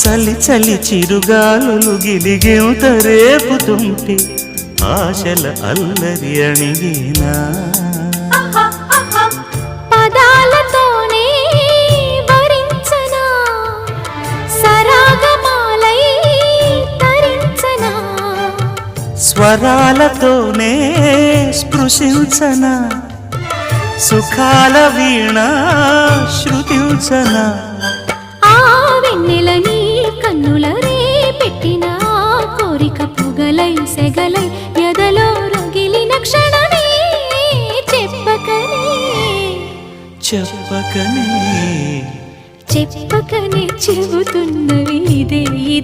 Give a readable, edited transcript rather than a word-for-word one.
చలి చలి చిరుగాలులు గిలిగింత రేపుతుంటే ఆశల అల్లరి అణిగేనా పదాలతోనే వరించనా సరాగమాలై తరించనా స్వరాలతోనే స్పృశించనా సుఖాల వీణ శృతించనా ఆ వెన్నెల నీ కన్నుల రే పెట్టిన కోరిక పొగలై సెగలై ఎదలో రగిలిన క్షణమే చెప్పకనే చెప్పకనే చెప్పకనే చెబుతున్నవి ఇదే ఇది